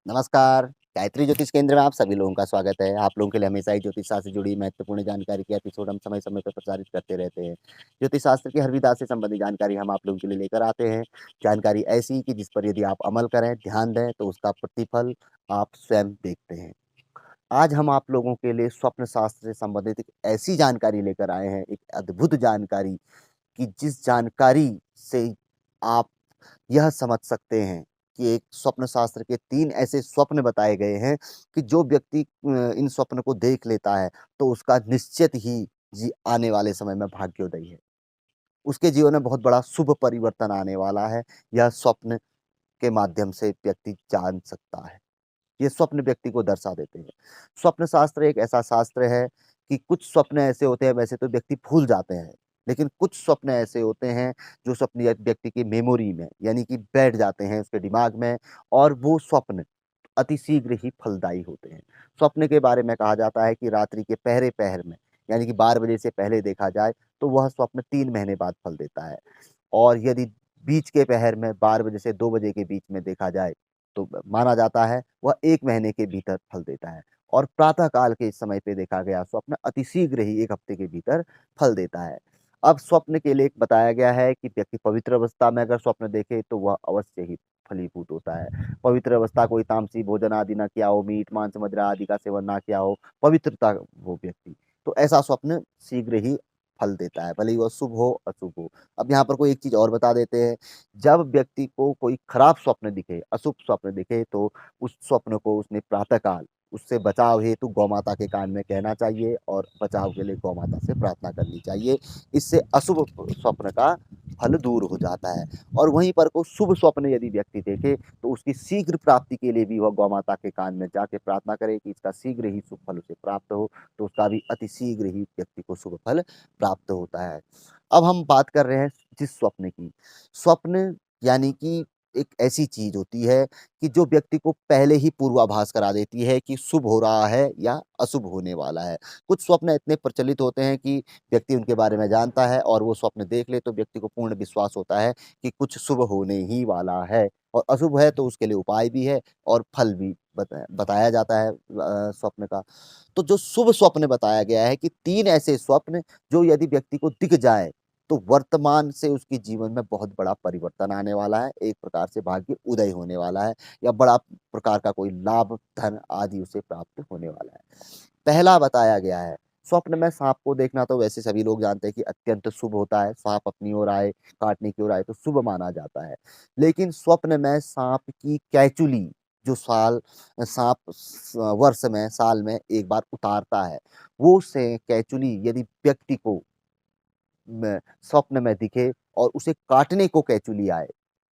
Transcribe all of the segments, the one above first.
नमस्कार, गायत्री ज्योतिष केंद्र में आप सभी लोगों का स्वागत है। आप लोगों के लिए हमेशा ही ज्योतिष शास्त्र से जुड़ी महत्वपूर्ण जानकारी के एपिसोड हम समय-समय पर प्रसारित करते रहते हैं। ज्योतिष शास्त्र की हर विधा से संबंधित जानकारी हम आप लोगों के लिए लेकर आते हैं। जानकारी ऐसी कि जिस पर यदि आप अमल करें, ध्यान दें, तो उसका प्रतिफल आप स्वयं देखते हैं। आज हम आप लोगों के लिए स्वप्न शास्त्र से संबंधित एक ऐसी जानकारी लेकर आए हैं, एक अद्भुत जानकारी कि जिस जानकारी से आप यह समझ सकते हैं कि एक स्वप्न शास्त्र के 3 ऐसे स्वप्न बताए गए हैं कि जो व्यक्ति इन स्वप्न को देख लेता है, तो उसका निश्चित ही आने वाले समय में भाग्योदय है। उसके जीवन में बहुत बड़ा शुभ परिवर्तन आने वाला है, यह स्वप्न के माध्यम से व्यक्ति जान सकता है। ये स्वप्न व्यक्ति को दर्शा देते हैं। स्वप्न शास्त्र एक ऐसा शास्त्र है कि कुछ स्वप्न ऐसे होते हैं, वैसे तो व्यक्ति भूल जाते हैं, लेकिन कुछ स्वप्न ऐसे होते हैं जो स्वप्न या व्यक्ति की मेमोरी में यानी कि बैठ जाते हैं उसके दिमाग में, और वो स्वप्न अति शीघ्र ही फलदायी होते हैं। स्वप्न के बारे में कहा जाता है कि रात्रि के पहरे-पहर में यानी कि 12 बजे से पहले देखा जाए, तो वह स्वप्न 3 महीने बाद फल देता है। और यदि बीच के पहर में 12 बजे से 2 बजे के बीच में देखा जाए, तो माना जाता है वह 1 महीने के भीतर फल देता है। और प्रातः काल के इस समय पे देखा गया स्वप्न अतिशीघ्र ही 1 हफ्ते के भीतर फल देता है। अब स्वप्न के लिए एक बताया गया है कि व्यक्ति पवित्र अवस्था में अगर स्वप्न देखे, तो वह अवश्य ही फलीभूत होता है। पवित्र अवस्था कोई तामसी भोजन आदि ना किया हो, मीट, मांस, मदिरा आदि का सेवन ना किया हो, पवित्रता हो व्यक्ति, तो ऐसा स्वप्न शीघ्र ही फल देता है, भले ही वह शुभ हो, अशुभ हो। अब यहाँ पर कोई एक चीज़ और बता देते हैं, जब व्यक्ति को कोई खराब स्वप्न दिखे, अशुभ स्वप्न दिखे, तो उस स्वप्न को उसने प्रातः काल उससे बचाव हेतु गौ माता के कान में कहना चाहिए और बचाव के लिए गौ माता से प्रार्थना करनी चाहिए। इससे अशुभ स्वप्न का फल दूर हो जाता है। और वहीं पर कोई शुभ स्वप्न यदि व्यक्ति देखे, तो उसकी शीघ्र प्राप्ति के लिए भी वह गौ माता के कान में जाके प्रार्थना करे कि इसका शीघ्र ही शुभ फल उसे प्राप्त हो, तो उसका भी अति शीघ्र ही व्यक्ति को शुभ फल प्राप्त होता है। अब हम बात कर रहे हैं जिस स्वप्न की। स्वप्न यानी कि एक ऐसी चीज़ होती है कि जो व्यक्ति को पहले ही पूर्वाभास करा देती है कि शुभ हो रहा है या अशुभ होने वाला है। कुछ स्वप्न इतने प्रचलित होते हैं कि व्यक्ति उनके बारे में जानता है और वो स्वप्न देख ले तो व्यक्ति को पूर्ण विश्वास होता है कि कुछ शुभ होने ही वाला है, और अशुभ है तो उसके लिए उपाय भी है और फल भी बताया जाता है स्वप्न का। तो जो शुभ स्वप्न बताया गया है कि 3 ऐसे स्वप्न जो यदि व्यक्ति को दिख जाए, तो वर्तमान से उसके जीवन में बहुत बड़ा परिवर्तन आने वाला है। एक प्रकार से भाग्य उदय होने वाला है या बड़ा प्रकार का कोई लाभ, धन आदि उसे प्राप्त होने वाला है। पहला बताया गया है, स्वप्न में साँप को देखना तो वैसे सभी लोग जानते हैं कि अत्यंत शुभ होता है। साँप अपनी ओर आए, काटने की ओर आए तो शुभ माना जाता है। लेकिन स्वप्न में साँप की कैंचुली जो साँप वर्ष में, साल में 1 बार उतारता है, वो से कैंचुली यदि व्यक्ति को में स्वप्न में दिखे और उसे काटने को कैंचुली आए,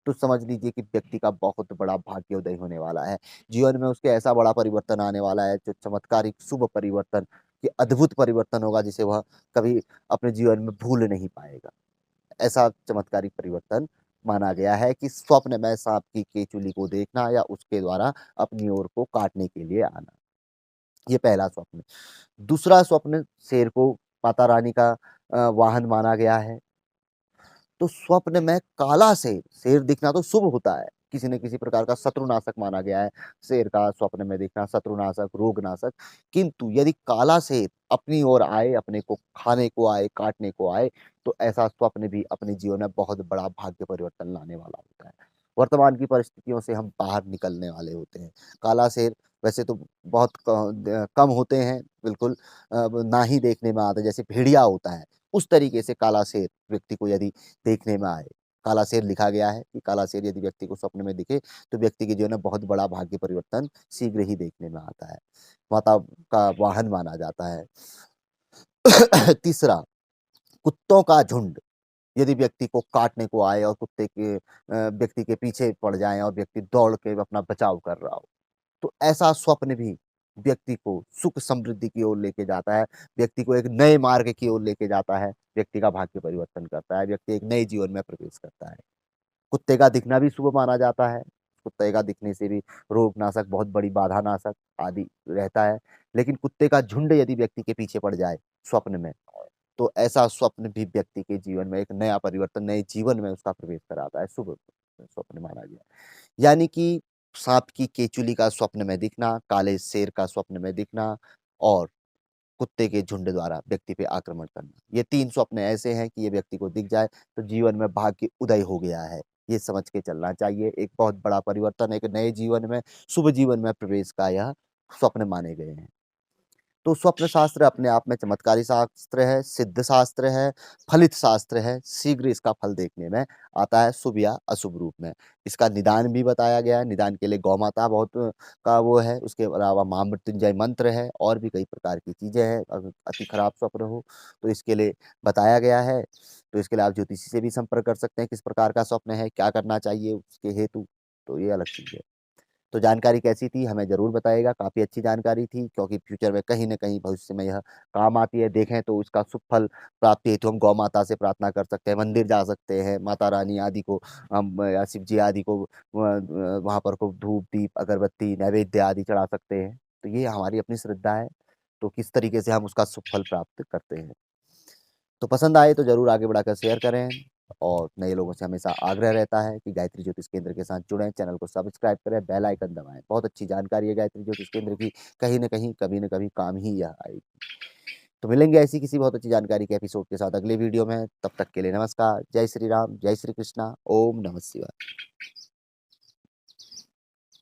तो समझ लीजिए कि व्यक्ति का बहुत बड़ा भाग्योदय होने वाला है। जीवन में उसके ऐसा बड़ा परिवर्तन आने वाला है, जो चमत्कारिक शुभ परिवर्तन, कि अद्भुत परिवर्तन होगा जिसे वह कभी अपने जीवन में भूल नहीं पाएगा। ऐसा चमत्कारिक परिवर्तन माना गया है कि स्वप्न में साँप की केंचुली को देखना या उसके द्वारा अपनी ओर को काटने के लिए आना। ये पहला स्वप्न। दूसरा स्वप्न, शेर को माता रानी का वाहन माना गया है। तो स्वप्न में काला शेर, शेर दिखना तो शुभ होता है, किसी न किसी प्रकार का शत्रुनाशक माना गया है, शेर का स्वप्न में दिखना शत्रुनाशक, रोगनाशक। किंतु यदि काला शेर अपनी ओर आए, अपने को खाने को आए, काटने को आए, तो ऐसा स्वप्न भी अपने जीवन में बहुत बड़ा भाग्य परिवर्तन लाने वाला होता है। वर्तमान की परिस्थितियों से हम बाहर निकलने वाले होते हैं। काला शेर वैसे तो बहुत कम होते हैं, बिल्कुल ना ही देखने में आते हैं, जैसे भेड़िया होता है, उस तरीके से काला शेर व्यक्ति को यदि देखने में आए, काला शेर लिखा गया है कि काला शेर यदि व्यक्ति को स्वप्न में दिखे, तो व्यक्ति के जीवन में बहुत बड़ा भाग्य परिवर्तन शीघ्र ही देखने में आता है। माता का वाहन माना जाता है। तीसरा, कुत्तों का झुंड यदि व्यक्ति को काटने को आए और कुत्ते के व्यक्ति के पीछे पड़ जाएँ और व्यक्ति दौड़ के अपना बचाव कर रहा हो, तो ऐसा स्वप्न भी व्यक्ति को सुख समृद्धि की ओर लेके जाता है, व्यक्ति को एक नए मार्ग की ओर लेके जाता है, व्यक्ति का भाग्य परिवर्तन करता है, व्यक्ति एक नए जीवन में प्रवेश करता है। कुत्ते का दिखना भी शुभ माना जाता है, कुत्ते का दिखने से भी रोगनाशक, बहुत बड़ी बाधानाशक आदि रहता है। लेकिन कुत्ते का झुंड यदि व्यक्ति के पीछे पड़ जाए स्वप्न में, तो ऐसा स्वप्न भी व्यक्ति के जीवन में एक नया परिवर्तन, नए जीवन में उसका प्रवेश कराता है, शुभ स्वप्न माना गया। यानी कि सांप की केचुली का स्वप्न में दिखना, काले शेर का स्वप्न में दिखना और कुत्ते के झुंड द्वारा व्यक्ति पे आक्रमण करना। ये 3 स्वप्न ऐसे हैं कि ये व्यक्ति को दिख जाए तो जीवन में भाग्य उदय हो गया है। ये समझ के चलना चाहिए। एक बहुत बड़ा परिवर्तन, एक नए जीवन में, शुभ जीवन में प्रवेश का यह स्वप्न माने गए हैं। तो स्वप्न शास्त्र अपने आप में चमत्कारी शास्त्र है, सिद्ध शास्त्र है, फलित शास्त्र है, शीघ्र इसका फल देखने में आता है शुभ या अशुभ रूप में। इसका निदान भी बताया गया है, निदान के लिए गौ माता बहुत का वो है, उसके अलावा महामृत्युंजय मंत्र है और भी कई प्रकार की चीज़ें हैं। अगर अति खराब स्वप्न हो, तो इसके लिए बताया गया है। तो इसके लिए आप ज्योतिषी से भी संपर्क कर सकते हैं, किस प्रकार का स्वप्न है, क्या करना चाहिए उसके हेतु, तो ये अलग चीज़ है। तो जानकारी कैसी थी हमें ज़रूर बताइएगा, काफ़ी अच्छी जानकारी थी क्योंकि फ्यूचर में कहीं न कहीं भविष्य में यह काम आती है। देखें तो इसका शुभ फल प्राप्ति हेतु हम गौ माता से प्रार्थना कर सकते हैं, मंदिर जा सकते हैं, माता रानी आदि को हम या शिव जी आदि को वहाँ पर खूब धूप, दीप, अगरबत्ती, नैवेद्य आदि चढ़ा सकते हैं। तो ये हमारी अपनी श्रद्धा है, तो किस तरीके से हम उसका शुभ फल प्राप्त करते हैं। तो पसंद आए तो ज़रूर आगे बढ़ाकर शेयर करें और नए लोगों से हमेशा आग्रह रहता है कि गायत्री ज्योतिष केंद्र के साथ जुड़ें, चैनल को सब्सक्राइब करें, बेल आइकन दबाएँ। बहुत अच्छी जानकारी है गायत्री ज्योतिष केंद्र की, कहीं न कहीं, कभी न कभी काम ही यह आएगी। तो मिलेंगे ऐसी किसी बहुत अच्छी जानकारी के एपिसोड के साथ अगले वीडियो में, तब तक के लिए नमस्कार। जय श्री राम, जय श्री कृष्णा, ओम नमः शिवाय।